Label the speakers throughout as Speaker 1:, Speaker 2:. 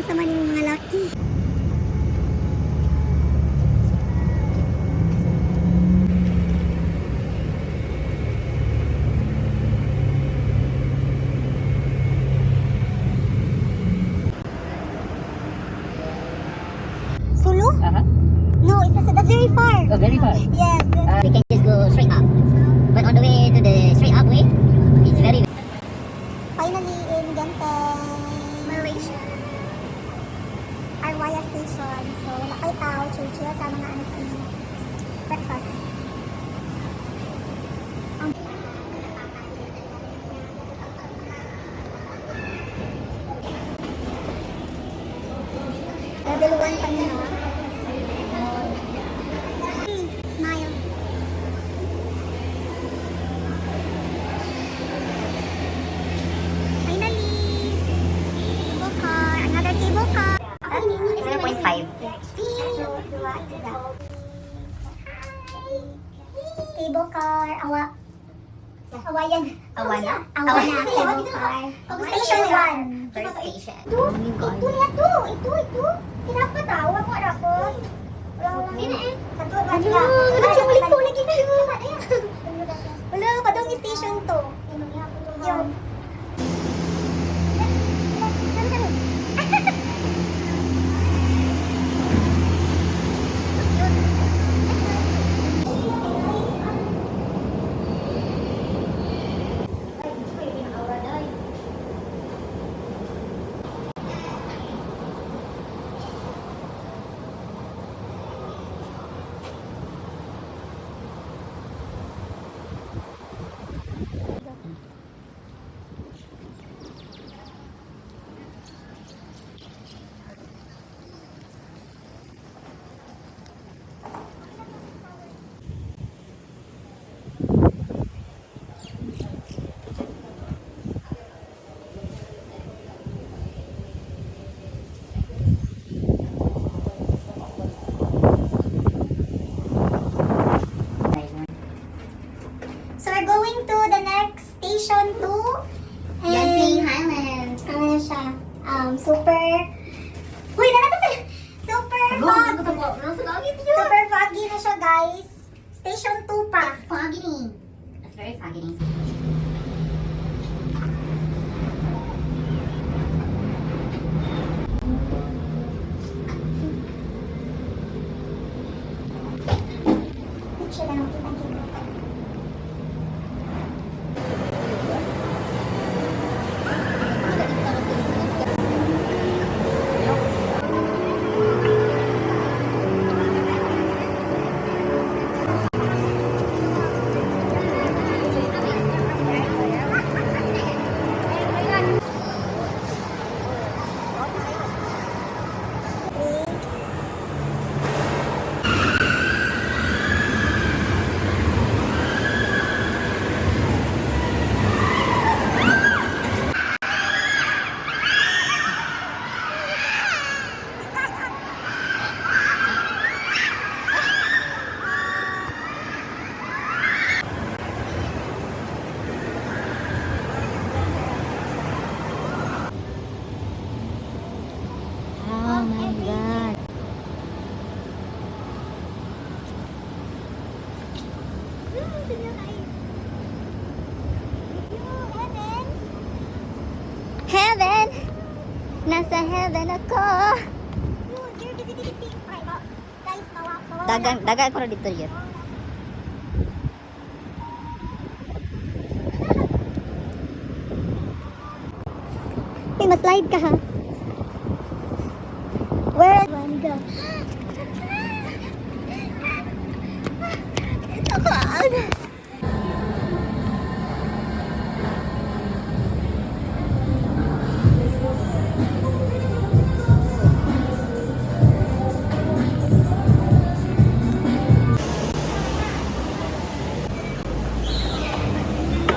Speaker 1: sa maning mga laki. Sulu? No, that's very far.
Speaker 2: Oh, very far.
Speaker 1: Yes.
Speaker 2: We can just go straight up. But on the way to the straight up way, it's very...
Speaker 1: Finally in Genteng, Malaysia. Arwaya Station. So, lakay tao, chill-chill sa mga anak ni breakfast. Level 1 pa nila. Smile. Finally, cable car. Another cable car.
Speaker 2: 0.5.
Speaker 1: Cable car. Awayan.
Speaker 2: Awana?
Speaker 1: Awana cable car. Station 1.
Speaker 2: First station.
Speaker 1: Ito. Kinapa tao. Ako rapot. Sino eh? Satu. Lagi na yun. Wala, padong station 2. Yung. So we're going to the next station 2.
Speaker 2: Genting Highlands.
Speaker 1: Ano na siya? Super... Uy, super fog. Super foggy na siya, guys. Station 2 pa.
Speaker 2: Foggy. That's very foggy.
Speaker 1: Picture lang, kita-kita.
Speaker 2: Oh my God.
Speaker 1: Heaven! Nasa heaven ako!
Speaker 2: Dagan ko na dito yun.
Speaker 1: Hey, ma-slide ka ha? Where do I go? Takot!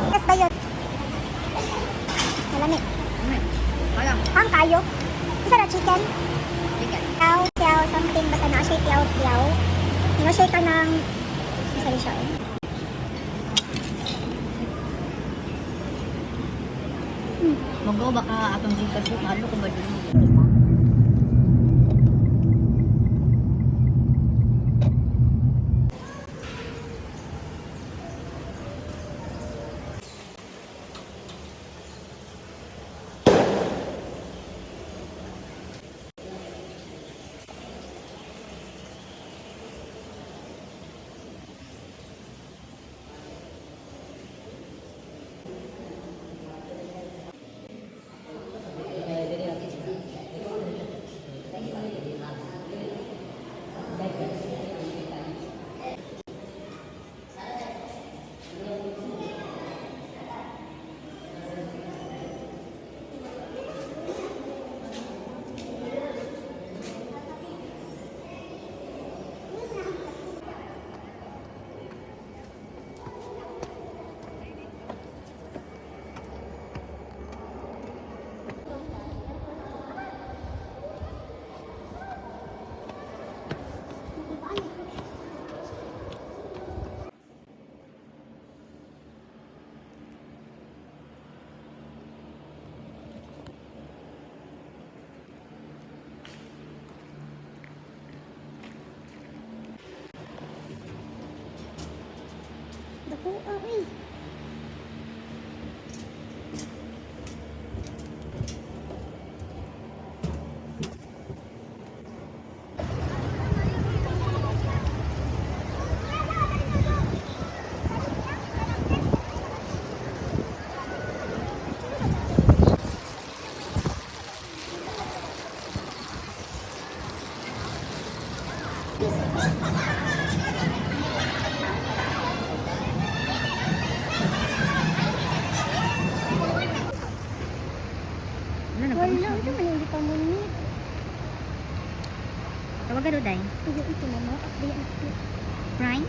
Speaker 1: Yes ba yun? Malamig. Pang kayo? Isa na chicken? Tiyaw, something basta na siya tiyaw. Hindi siya ka ng isa siya eh.
Speaker 2: Mag-go baka atong dito kasi malo ko ba dito.
Speaker 1: Dako, uy.
Speaker 2: Ano
Speaker 1: Wala, sa man hindi pa mo ni.
Speaker 2: Tawagan do day.
Speaker 1: Iyo ito na mo. Ayan.
Speaker 2: Prime?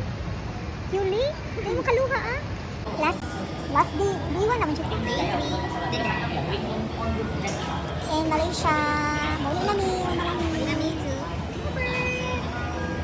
Speaker 1: Yuli, hindi mo kaluha ah. Last day, diwa naman siya. In Malaysia, muli na ni, marami.